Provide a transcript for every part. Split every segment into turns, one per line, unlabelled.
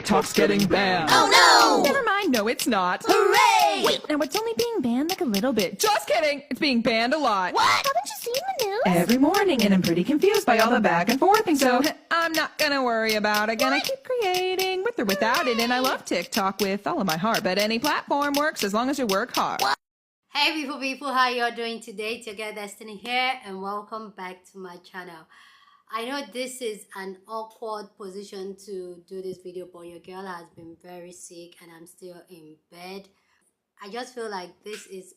TikTok's getting banned.
Oh no!
Never mind, no it's not.
Hooray!
Wait, now it's only being banned like a little bit. Just kidding! It's being banned a lot.
What? Haven't you seen the news?
Every morning, and I'm pretty confused by all the back and forthing, so I'm not gonna worry about it. Gonna keep creating with or without it, and I love TikTok with all of my heart, but any platform works as long as you work hard.
Hey people, how you're doing today? It's your girl Destiny here, and welcome back to my channel. I know this is an awkward position to do this video, but your girl has been very sick and I'm still in bed. I just feel like this is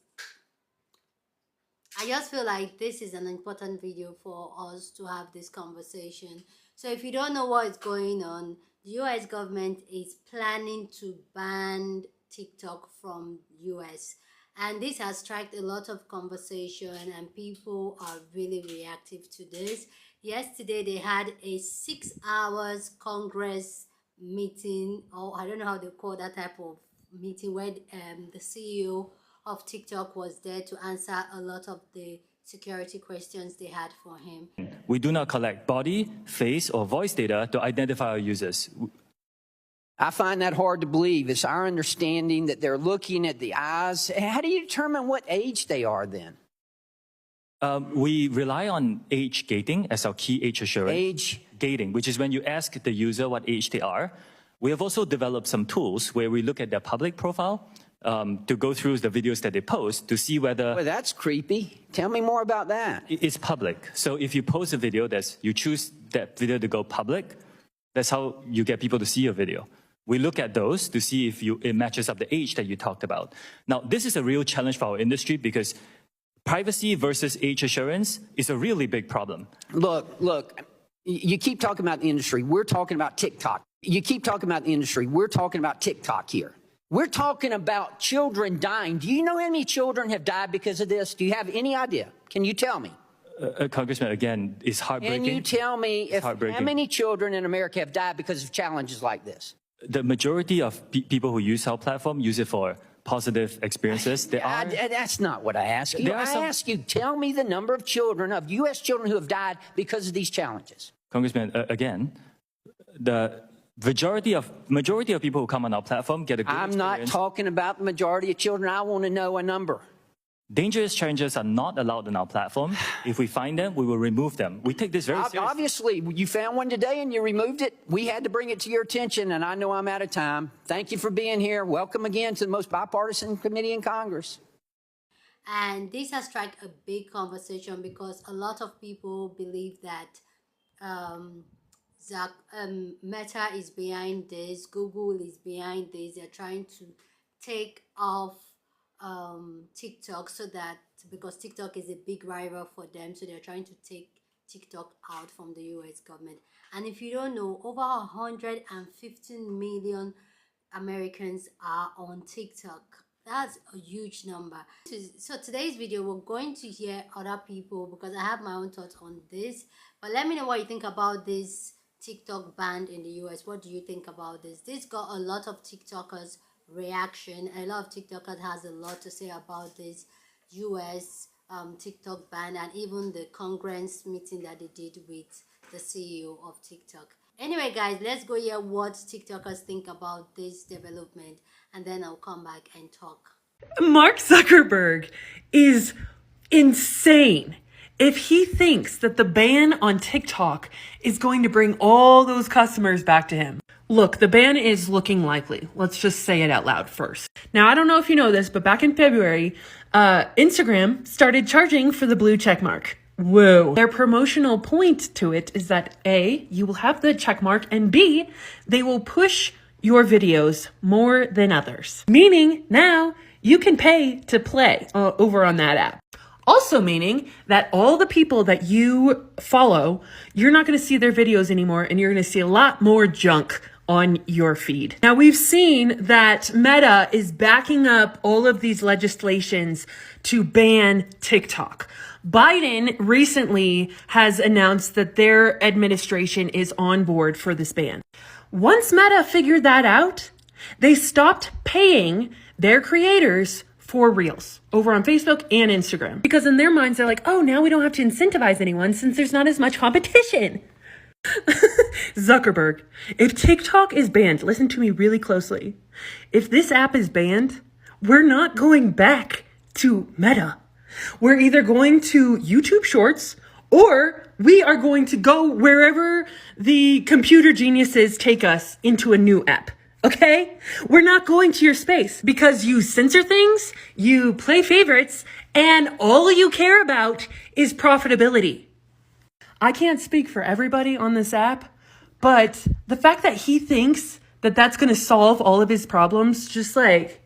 an important video for us to have this conversation. So if you don't know what is going on, the US government is planning to ban TikTok from US. And this has struck a lot of conversation and people are really reactive to this. Yesterday they had a 6 hours Congress meeting, or I don't know how they call that type of meeting, where the CEO of TikTok was there to answer a lot of the security questions they had for him.
We do not collect body, face, or voice data to identify our users.
I find that hard to believe. It's our understanding that they're looking at the eyes. How do you determine what age they are then?
We rely on age gating as our key age assurance.
Age
gating, which is when you ask the user what age they are. We have also developed some tools where we look at their public profile to go through the videos that they post to see whether...
Well, that's creepy. Tell me more about that.
It's public. So if you post a video, you choose that video to go public, that's how you get people to see your video. We look at those to see if it matches up the age that you talked about. Now, this is a real challenge for our industry because privacy versus age assurance is a really big problem.
Look, you keep talking about the industry. We're talking about TikTok. You keep talking about the industry. We're talking about TikTok here. We're talking about children dying. Do you know how many children have died because of this? Do you have any idea? Can you tell me?
Congressman, again, it's heartbreaking.
Can you tell me how many children in America have died because of challenges like this?
The majority of people who use our platform use it for positive experiences.
That's not what I asked you. I asked you, tell me the number of children, of U.S. children who have died because of these challenges.
Congressman, again, the majority of people who come on our platform get a good experience.
I'm not talking about the majority of children. I want to know a number.
Dangerous challenges are not allowed on our platform. If we find them, we will remove them. We take this very seriously.
Obviously, you found one today and you removed it. We had to bring it to your attention, and I know I'm out of time. Thank you for being here. Welcome again to the most bipartisan committee in Congress.
And this has struck a big conversation because a lot of people believe that Meta is behind this, Google is behind this. They're trying to take off TikTok because TikTok is a big rival for them, so they're trying to take TikTok out from the US government. And if you don't know, over 115 million Americans are on TikTok. That's a huge number. So today's video, we're going to hear other people because I have my own thoughts on this. But let me know what you think about this TikTok ban in the US. What do you think about this? This got a lot of TikTokers reaction. A lot of TikTokers has a lot to say about this US TikTok ban and even the Congress meeting that they did with the CEO of TikTok. Anyway guys, let's go hear what TikTokers think about this development and then I'll come back and talk.
Mark Zuckerberg is insane if he thinks that the ban on TikTok is going to bring all those customers back to him. Look, the ban is looking likely. Let's just say it out loud first. Now, I don't know if you know this, but back in February, Instagram started charging for the blue check mark. Whoa. Their promotional point to it is that A, you will have the check mark, and B, they will push your videos more than others. Meaning now you can pay to play over on that app. Also meaning that all the people that you follow, you're not going to see their videos anymore, and you're going to see a lot more junk on your feed. Now, we've seen that Meta is backing up all of these legislations to ban TikTok. Biden recently has announced that their administration is on board for this ban. Once Meta figured that out, they stopped paying their creators for Reels over on Facebook and Instagram. Because in their minds, they're like, oh, now we don't have to incentivize anyone since there's not as much competition. Zuckerberg, if TikTok is banned, listen to me really closely. If this app is banned, we're not going back to Meta. We're either going to YouTube Shorts or we are going to go wherever the computer geniuses take us into a new app. Okay? We're not going to your space because you censor things, you play favorites, and all you care about is profitability. I can't speak for everybody on this app, but the fact that he thinks that that's going to solve all of his problems, it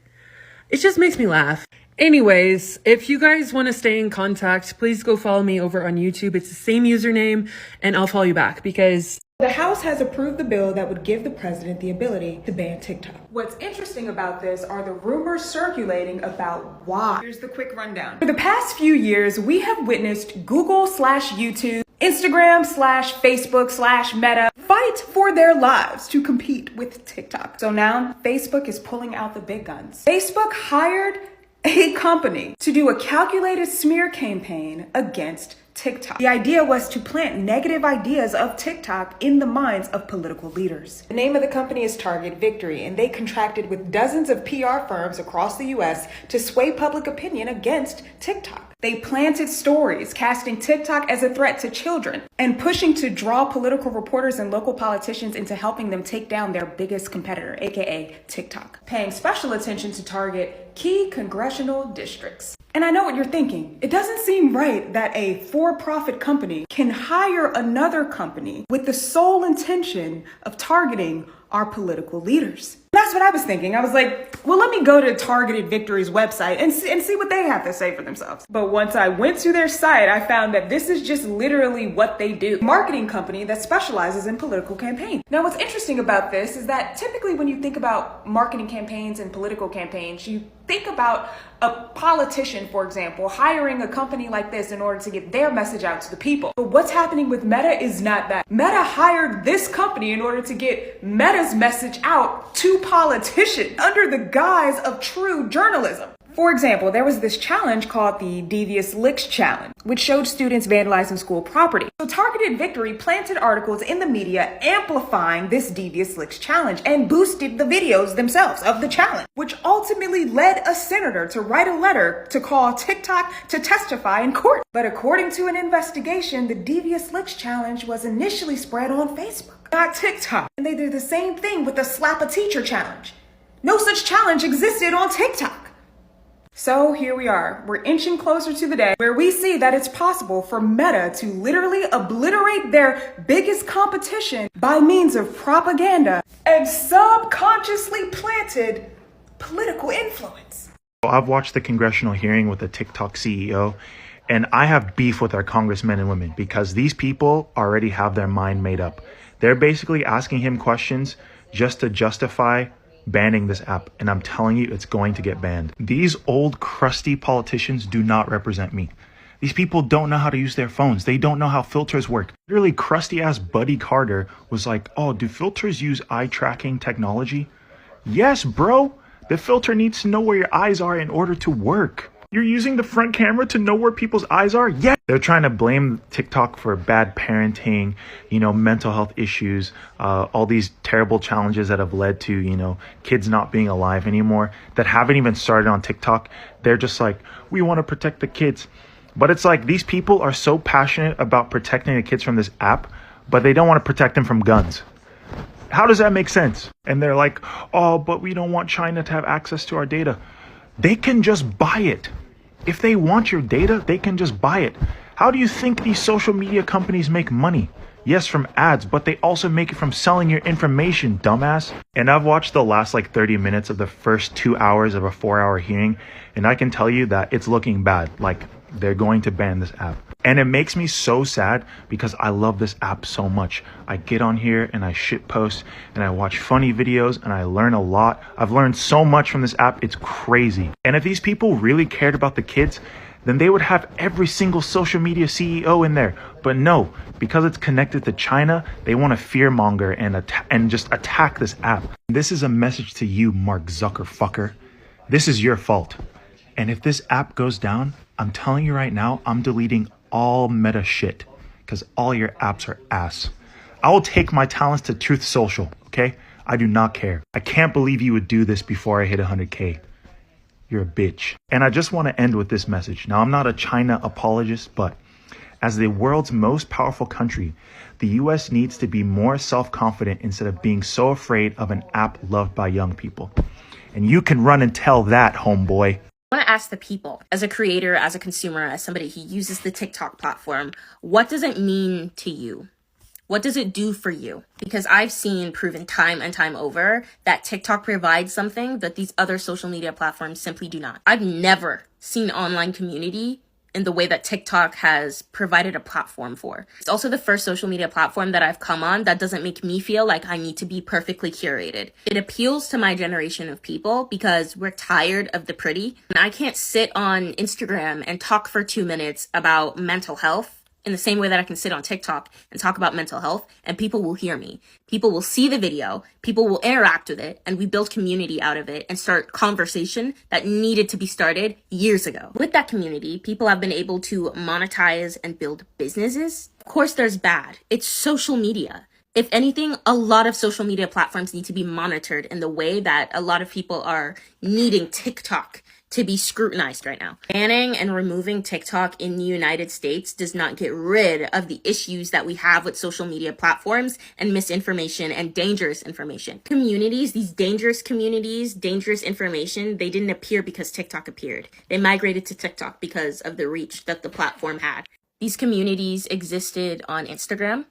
just makes me laugh. Anyways, if you guys want to stay in contact, please go follow me over on YouTube. It's the same username, and I'll follow you back because
the House has approved the bill that would give the president the ability to ban TikTok. What's interesting about this are the rumors circulating about why. Here's the quick rundown. For the past few years, we have witnessed Google/YouTube, Instagram/Facebook/Meta fight for their lives to compete with TikTok. So now Facebook is pulling out the big guns. Facebook hired a company to do a calculated smear campaign against TikTok. The idea was to plant negative ideas of TikTok in the minds of political leaders. The name of the company is Target Victory, and they contracted with dozens of PR firms across the US to sway public opinion against TikTok. They planted stories casting TikTok as a threat to children and pushing to draw political reporters and local politicians into helping them take down their biggest competitor, aka TikTok, paying special attention to target key congressional districts. And I know what you're thinking. It doesn't seem right that a for-profit company can hire another company with the sole intention of targeting our political leaders. That's what I was thinking. I was like, well, let me go to Targeted Victory's website and see what they have to say for themselves. But once I went to their site, I found that this is just literally what they do. A marketing company that specializes in political campaigns. Now, what's interesting about this is that typically when you think about marketing campaigns and political campaigns, you think about a politician, for example, hiring a company like this in order to get their message out to the people. But what's happening with Meta is not that. Meta hired this company in order to get Meta's message out to politicians under the guise of true journalism. For example, there was this challenge called the Devious Licks Challenge, which showed students vandalizing school property. So Targeted Victory planted articles in the media amplifying this Devious Licks Challenge and boosted the videos themselves of the challenge, which ultimately led a senator to write a letter to call TikTok to testify in court. But according to an investigation, the Devious Licks Challenge was initially spread on Facebook, not TikTok. And they did the same thing with the Slap a Teacher Challenge. No such challenge existed on TikTok. So here we are. We're inching closer to the day where we see that it's possible for Meta to literally obliterate their biggest competition by means of propaganda and subconsciously planted political influence.
I've watched the Congressional Hearing with the TikTok CEO, and I have beef with our congressmen and women because these people already have their mind made up. They're basically asking him questions just to justify banning this app, and I'm telling you, it's going to get banned. These old crusty politicians do not represent me. These people don't know how to use their phones. They don't know how filters work. Literally crusty ass Buddy Carter was like, oh, do filters use eye tracking technology? Yes, bro. The filter needs to know where your eyes are in order to work. You're using the front camera to know where people's eyes are? Yeah. They're trying to blame TikTok for bad parenting, mental health issues, all these terrible challenges that have led to, kids not being alive anymore that haven't even started on TikTok. They're just like, we want to protect the kids. But it's like these people are so passionate about protecting the kids from this app, but they don't want to protect them from guns. How does that make sense? And they're like, oh, but we don't want China to have access to our data. They can just buy it. If they want your data, they can just buy it. How do you think these social media companies make money? Yes, from ads, but they also make it from selling your information, dumbass. And I've watched the last 30 minutes of the first 2 hours of a 4-hour hearing, and I can tell you that it's looking bad. They're going to ban this app. And it makes me so sad because I love this app so much. I get on here and I shit post and I watch funny videos and I learn a lot. I've learned so much from this app. It's crazy. And if these people really cared about the kids, then they would have every single social media CEO in there. But no, because it's connected to China, they want to fearmonger and just attack this app. This is a message to you, Mark Zuckerfucker. This is your fault. And if this app goes down, I'm telling you right now, I'm deleting all Meta shit because all your apps are ass. I will take my talents to Truth Social, okay? I do not care. I can't believe you would do this before I hit 100K. You're a bitch. And I just want to end with this message. Now, I'm not a China apologist, but as the world's most powerful country, the US needs to be more self-confident instead of being so afraid of an app loved by young people. And you can run and tell that, homeboy.
I want to ask the people, as a creator, as a consumer, as somebody who uses the TikTok platform, what does it mean to you? What does it do for you? Because I've seen proven time and time over that TikTok provides something that these other social media platforms simply do not. I've never seen online community in the way that TikTok has provided a platform for. It's also the first social media platform that I've come on that doesn't make me feel like I need to be perfectly curated. It appeals to my generation of people because we're tired of the pretty. And I can't sit on Instagram and talk for 2 minutes about mental health in the same way that I can sit on TikTok and talk about mental health, and people will hear me. People will see the video, people will interact with it, and we build community out of it and start conversation that needed to be started years ago. With that community, people have been able to monetize and build businesses. Of course, there's bad. It's social media. If anything, a lot of social media platforms need to be monitored in the way that a lot of people are needing TikTok to be scrutinized right now. Banning and removing TikTok in the United States does not get rid of the issues that we have with social media platforms and misinformation and dangerous information. Communities, these dangerous communities, dangerous information, they didn't appear because TikTok appeared. They migrated to TikTok because of the reach that the platform had. These communities existed on Instagram.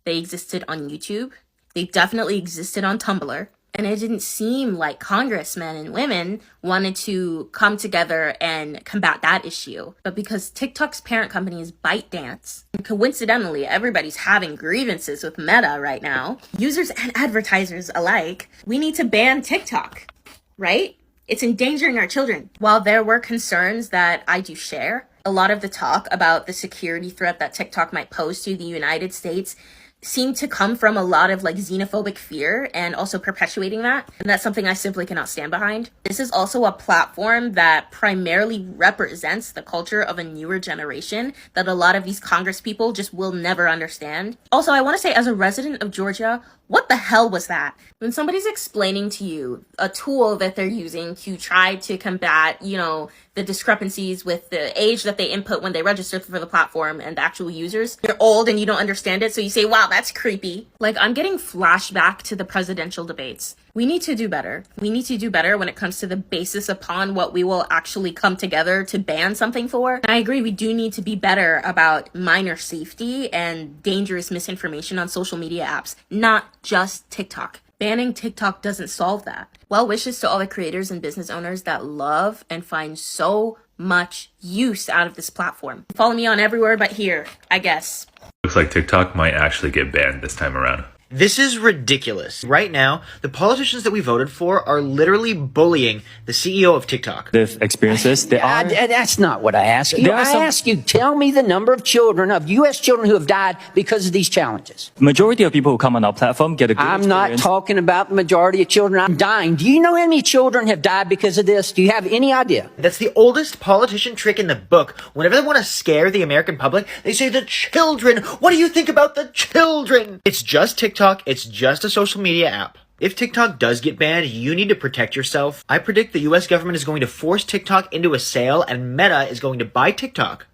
They existed on YouTube. They definitely existed on Tumblr. And it didn't seem like congressmen and women wanted to come together and combat that issue. But because TikTok's parent company is ByteDance, and coincidentally, everybody's having grievances with Meta right now, users and advertisers alike, we need to ban TikTok, right? It's endangering our children. While there were concerns that I do share, a lot of the talk about the security threat that TikTok might pose to the United States seem to come from a lot of like xenophobic fear and also perpetuating that. And that's something I simply cannot stand behind. This is also a platform that primarily represents the culture of a newer generation that a lot of these Congress people just will never understand. Also, I want to say, as a resident of Georgia, what the hell was that? When somebody's explaining to you a tool that they're using to try to combat, the discrepancies with the age that they input when they register for the platform and the actual users, you're old and you don't understand it, so you say, wow, that's creepy. Like, I'm getting flashback to the presidential debates. We need to do better. We need to do better when it comes to the basis upon what we will actually come together to ban something for. And I agree, we do need to be better about minor safety and dangerous misinformation on social media apps, not just TikTok. Banning TikTok doesn't solve that. Well wishes to all the creators and business owners that love and find so much use out of this platform. Follow me on everywhere but here, I guess.
Looks like TikTok might actually get banned this time around.
This is ridiculous. Right now, the politicians that we voted for are literally bullying the CEO of TikTok.
The experiences,
That's not what I asked you. I asked you, tell me the number of children, of U.S. children who have died because of these challenges.
Majority of people who come on our platform get a good
I'm
experience.
not talking about the majority of children. I'm dying. Do you know how many children have died because of this? Do you have any idea?
That's the oldest politician trick in the book. Whenever they want to scare the American public, they say the children. What do you think about the children? It's just TikTok. It's just a social media app. If TikTok does get banned, you need to protect yourself. I predict the US government is going to force TikTok into a sale and Meta is going to buy TikTok.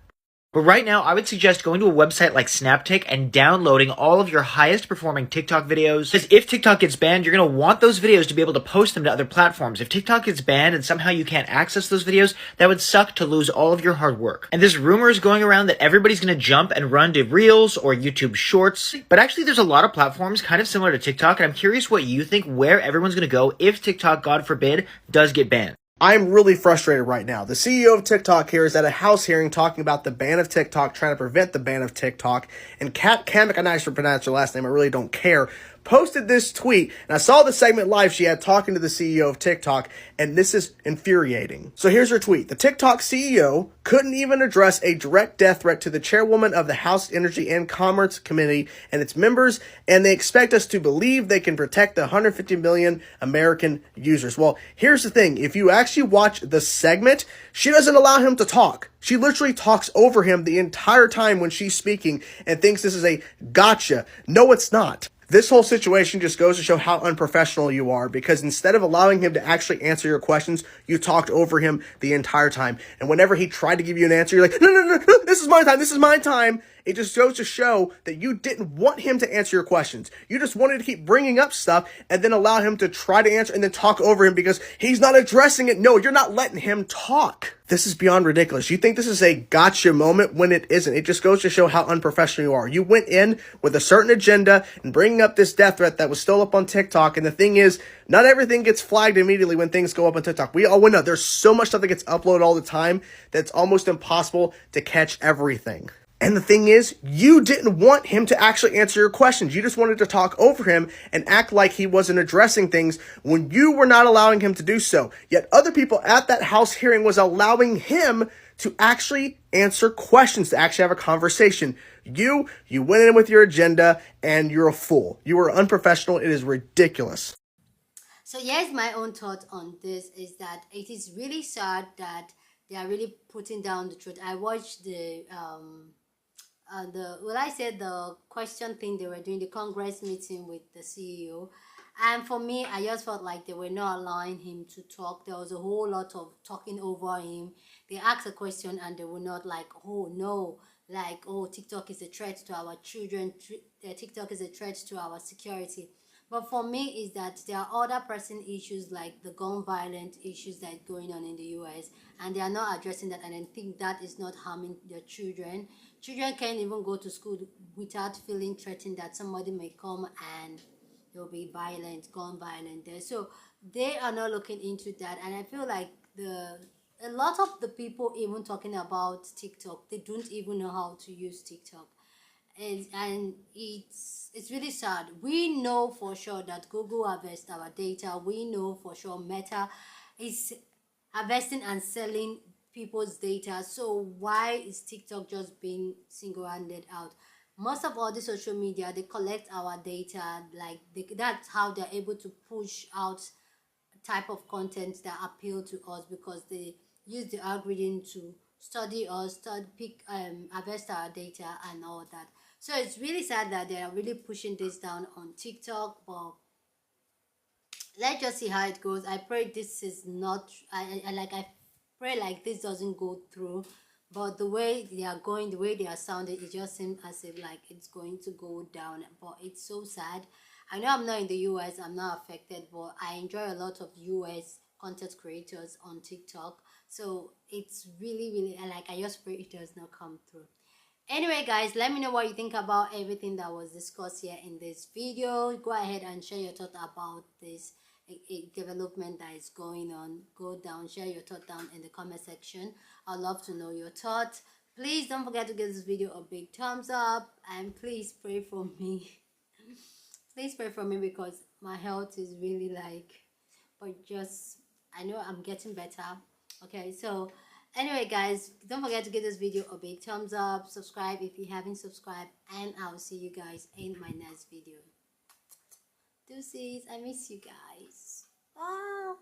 But right now, I would suggest going to a website like Snaptik and downloading all of your highest performing TikTok videos. Because if TikTok gets banned, you're going to want those videos to be able to post them to other platforms. If TikTok gets banned and somehow you can't access those videos, that would suck to lose all of your hard work. And this rumor is going around that everybody's going to jump and run to Reels or YouTube Shorts. But actually, there's a lot of platforms kind of similar to TikTok, and I'm curious what you think where everyone's going to go if TikTok, God forbid, does get banned.
I'm really frustrated right now. The CEO of TikTok here is at a House hearing talking about the ban of TikTok, trying to prevent the ban of TikTok. And Kat Kamek, I'm not sure to pronounce your last name, I really don't care. posted this tweet, and I saw the segment live she had talking to the CEO of TikTok, and this is infuriating. So here's her tweet. The TikTok CEO couldn't even address a direct death threat to the chairwoman of the House Energy and Commerce Committee and its members, and they expect us to believe they can protect the 150 million American users. Well, here's the thing. If you actually watch the segment, she doesn't allow him to talk. She literally talks over him the entire time when she's speaking and thinks this is a gotcha. No, it's not. This whole situation just goes to show how unprofessional you are, because instead of allowing him to actually answer your questions, you talked over him the entire time. And whenever he tried to give you an answer, you're like, no, this is my time, this is my time. It just goes to show that you didn't want him to answer your questions. You just wanted to keep bringing up stuff and then allow him to try to answer and then talk over him because he's not addressing it. No, you're not letting him talk. This is beyond ridiculous. You think this is a gotcha moment when it isn't. It just goes to show how unprofessional you are. You went in with a certain agenda and bringing up this death threat that was still up on TikTok. And the thing is, not everything gets flagged immediately when things go up on TikTok. We all know there's so much stuff that gets uploaded all the time that it's almost impossible to catch everything. And the thing is, you didn't want him to actually answer your questions. You just wanted to talk over him and act like he wasn't addressing things when you were not allowing him to do so. Yet other people at that House hearing was allowing him to actually answer questions, to actually have a conversation. You went in with your agenda and you're a fool. You were unprofessional. It is ridiculous.
So here's my own thought on this, is that it is really sad that they are really putting down the truth. I watched the question thing they were doing, the Congress meeting with the CEO, and for me, I just felt like they were not allowing him to talk. There was a whole lot of talking over him. They asked a question and they were not like, oh no, like, oh, TikTok is a threat to our children, TikTok is a threat to our security. But for me, is that there are other pressing issues like the gun violence issues that are going on in the US, and they are not addressing that, and I think that is not harming their children. Children can't even go to school without feeling threatened that somebody may come and there will be violence, gun violence there. So they are not looking into that, and I feel like a lot of the people even talking about TikTok, they don't even know how to use TikTok. And it's really sad. We know for sure that Google harvests our data. We know for sure Meta is harvesting and selling people's data. So why is TikTok just being single-handed out? Most of all the social media, they collect our data. Like that's how they're able to push out type of content that appeal to us, because they use the algorithm to study us, harvest our data and all that. So it's really sad that they are really pushing this down on TikTok, but let's just see how it goes. I pray this is not, I pray like this doesn't go through, but the way they are going, the way they are sounding, it just seems as if like it's going to go down, but it's so sad. I know I'm not in the US, I'm not affected, but I enjoy a lot of US content creators on TikTok. So it's really, like, I just pray it does not come through. Anyway, guys, let me know what you think about everything that was discussed here in this video. Go ahead and share your thoughts about this development that is going on. Go down, share your thoughts down in the comment section. I'd love to know your thoughts. Please don't forget to give this video a big thumbs up, and please pray for me. Please pray for me, because my health is really like, but just, I know I'm getting better. Okay, so anyway, guys, don't forget to give this video a big thumbs up, subscribe if you haven't subscribed, and I'll see you guys in my next video. Deuces, I miss you guys. Bye.